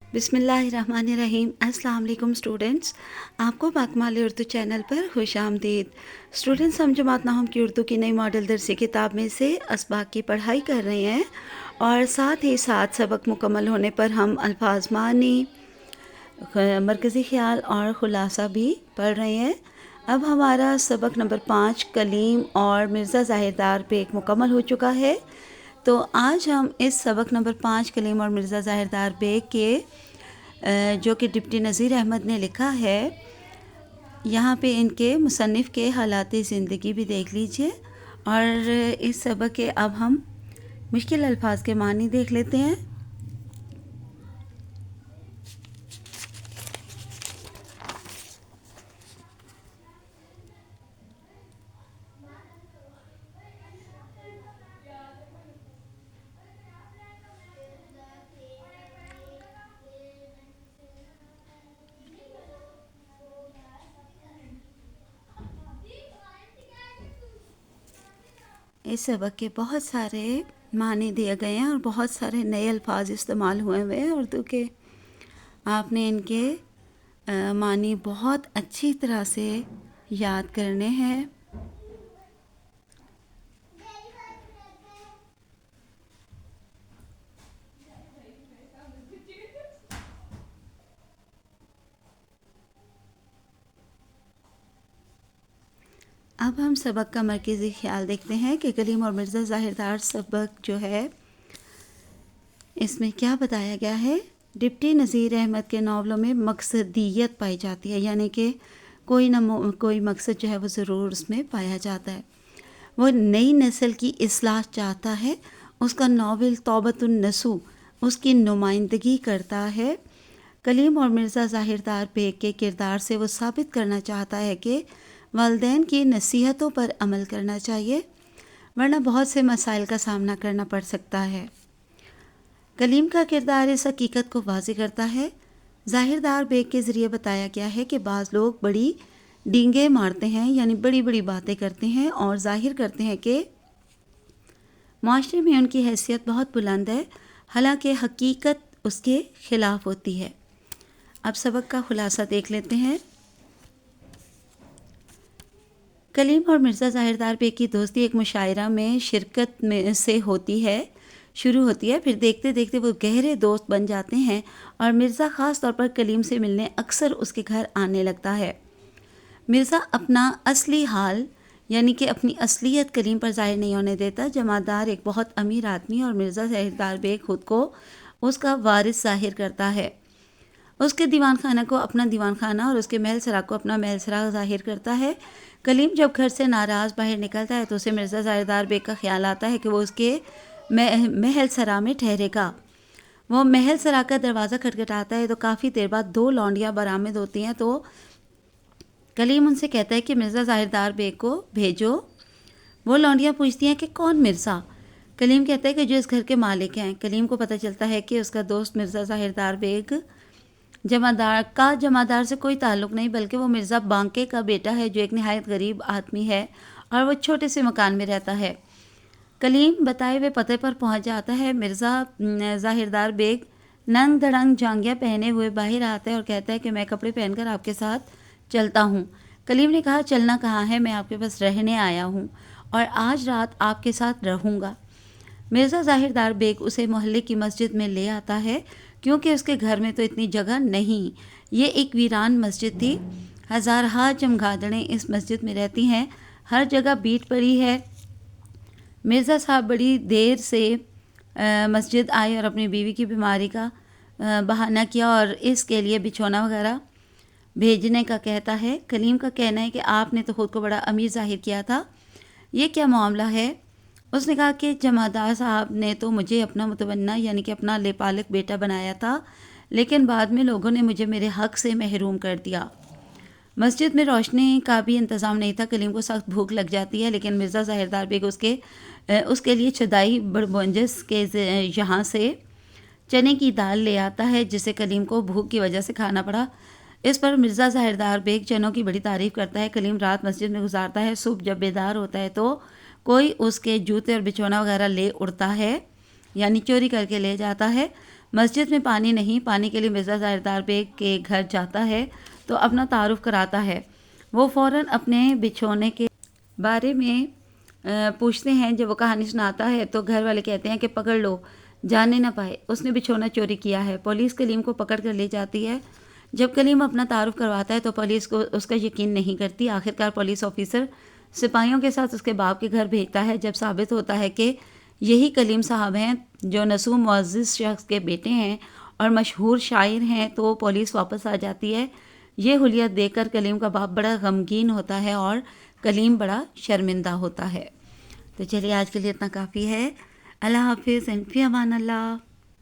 बिस्मिल्लाहिर्रहमानिर्रहीम। अस्सलाम वालेकुम स्टूडेंट्स, आपको बाकमाल उर्दू चैनल पर खुश आमदीद। स्टूडेंट्स, हम जमात नाहम की उर्दू की नई मॉडल दरसी किताब में से असबाक की पढ़ाई कर रहे हैं और साथ ही साथ सबक मुकम्मल होने पर हम अल्फाज मानी, मरकज़ी ख़्याल और ख़ुलासा भी पढ़ रहे हैं। अब हमारा सबक नंबर 5 कलीम और मिर्ज़ा ज़ाहिरदार बेग मुकम्मल हो चुका है। तो आज हम इस सबक नंबर 5 कलीम और मिर्ज़ा ज़ाहिरदार बेग के जो कि डिप्टी नज़ीर अहमद ने लिखा है, यहाँ पे इनके मुसन्निफ़ के हालात ज़िंदगी भी देख लीजिए। और इस सबक के अब हम मुश्किल अल्फाज के मानी देख लेते हैं। इस सबक के बहुत सारे मानी दिए गए हैं और बहुत सारे नए अल्फाज इस्तेमाल हुए हैं उर्दू के। आपने इनके मानी बहुत अच्छी तरह से याद करने हैं। अब हम सबक का मरकज़ी ख़्याल देखते हैं कि कलीम और मिर्ज़ा ज़ाहिरदार सबक जो है इसमें क्या बताया गया है। डिप्टी नज़ीर अहमद के नावलों में मकसदियत पाई जाती है, यानी कि कोई मकसद जो है वो ज़रूर उसमें पाया जाता है। वो नई नस्ल की इस्लाह चाहता है। उसका नावल तौबतुन नसू उसकी नुमाइंदगी करता है। कलीम और मिर्ज़ा ज़ाहिरदार बेग के किरदार से वो साबित करना चाहता है कि वालिदैन की नसीहतों पर अमल करना चाहिए, वरना बहुत से मसाइल का सामना करना पड़ सकता है। कलीम का किरदार इस हकीकत को वाज़ेह करता है। ज़ाहिरदार बेग के ज़रिए बताया गया है कि बाज़ लोग बड़ी डींगे मारते हैं, यानी बड़ी बड़ी बातें करते हैं और ज़ाहिर करते हैं कि माशरे में उनकी हैसियत बहुत बुलंद है, हालांकि हकीकत उसके ख़िलाफ़ होती है। अब सबक का ख़ुलासा देख लेते हैं। कलीम और मिर्ज़ा ज़ाहिरदार बेग की दोस्ती एक मुशायरा में शिरकत में से शुरू होती है। फिर देखते देखते वो गहरे दोस्त बन जाते हैं और मिर्ज़ा ख़ास तौर पर कलीम से मिलने अक्सर उसके घर आने लगता है। मिर्ज़ा अपना असली हाल यानी कि अपनी असलियत कलीम पर ज़ाहिर नहीं होने देता। जमादार एक बहुत अमीर आदमी और मिर्ज़ा ज़ाहिरदार बेग ख़ुद को उसका वारिस ज़ाहिर करता है। उसके दीवान खाना को अपना दीवान खाना और उसके महल सरा को अपना महल सरा ज़ाहिर करता है। कलीम जब घर से नाराज़ बाहर निकलता है तो उसे मिर्ज़ा ज़ाहिरदार बेग का ख्याल आता है कि वो उसके महल सरा में ठहरेगा। वो महल सरा का दरवाज़ा खटखटाता है तो काफ़ी देर बाद 2 लौंडियाँ बरामद होती हैं। तो कलीम उनसे कहता है कि मिर्ज़ा ज़ाहिरदार बेग को भेजो। वो लौंडियाँ पूछती हैं कि कौन मिर्ज़ा? कलीम कहता है कि जो इस घर के मालिक हैं। कलीम को पता चलता है कि उसका दोस्त मिर्ज़ा ज़ाहिरदार बेग जमादार से कोई ताल्लुक़ नहीं, बल्कि वो मिर्ज़ा बांके का बेटा है, जो एक नहायत गरीब आदमी है और वो छोटे से मकान में रहता है। कलीम बताए हुए पते पर पहुंच जाता है। मिर्ज़ा ज़ाहिरदार बेग नंग धड़ंग जांघिया पहने हुए बाहर आता है और कहता है कि मैं कपड़े पहनकर आपके साथ चलता हूँ। कलीम ने कहा, चलना कहाँ है, मैं आपके पास रहने आया हूँ और आज रात आपके साथ रहूँगा। मिर्ज़ा ज़ाहिरदार बेग उसे मोहल्ले की मस्जिद में ले आता है, क्योंकि उसके घर में तो इतनी जगह नहीं। ये एक वीरान मस्जिद थी। हज़ारहा चमगादड़ें इस मस्जिद में रहती हैं। हर जगह बीट पड़ी है। मिर्ज़ा साहब बड़ी देर से मस्जिद आए और अपनी बीवी की बीमारी का बहाना किया और इसके लिए बिछौना वगैरह भेजने का कहता है। कलीम का कहना है कि आपने तो ख़ुद को बड़ा अमीर ज़ाहिर किया था, ये क्या मामला है? उसने कहा कि जमादार साहब ने तो मुझे अपना मुतवन्ना यानी कि अपना लेपालक बेटा बनाया था, लेकिन बाद में लोगों ने मुझे मेरे हक़ से महरूम कर दिया। मस्जिद में रोशनी का भी इंतज़ाम नहीं था। कलीम को सख्त भूख लग जाती है, लेकिन मिर्ज़ा ज़ाहिरदार बेग उसके लिए चदाई बड़बोंजस के यहाँ से चने की दाल ले आता है, जिसे कलीम को भूख की वजह से खाना पड़ा। इस पर मिर्ज़ा ज़ाहिरदार बेग चनों की बड़ी तारीफ़ करता है। कलीम रात मस्जिद में गुजारता है। सुबह जब बेदार होता है तो कोई उसके जूते और बिछौना वगैरह ले उड़ता है, यानी चोरी करके ले जाता है। مسجد میں پانی نہیں، پانی کے لیے مرزا ظاہردار بیگ کے گھر جاتا ہے تو اپنا تعارف کراتا ہے۔ وہ فوراً اپنے بچھونے کے بارے میں پوچھتے ہیں۔ جب وہ کہانی سناتا ہے تو گھر والے کہتے ہیں کہ پکڑ لو، جاننے نہ پائے، اس نے بچھونا چوری کیا ہے۔ پولیس کلیم کو پکڑ کر لے جاتی ہے۔ جب کلیم اپنا تعارف کرواتا ہے تو پولیس کو اس کا یقین نہیں کرتی۔ آخرکار پولیس آفیسر سپاہیوں کے ساتھ اس کے باپ کے گھر بھیجتا ہے۔ جب ثابت ہوتا ہے کہ یہی کلیم صاحب ہیں جو نسو معزز شخص کے بیٹے ہیں اور مشہور شاعر ہیں تو پولیس واپس آ جاتی ہے۔ یہ حلیت دیکھ کر کلیم کا باپ بڑا غمگین ہوتا ہے اور کلیم بڑا شرمندہ ہوتا ہے۔ تو چلیے آج کے لیے اتنا کافی ہے۔ اللہ حافظ، فی امان اللہ۔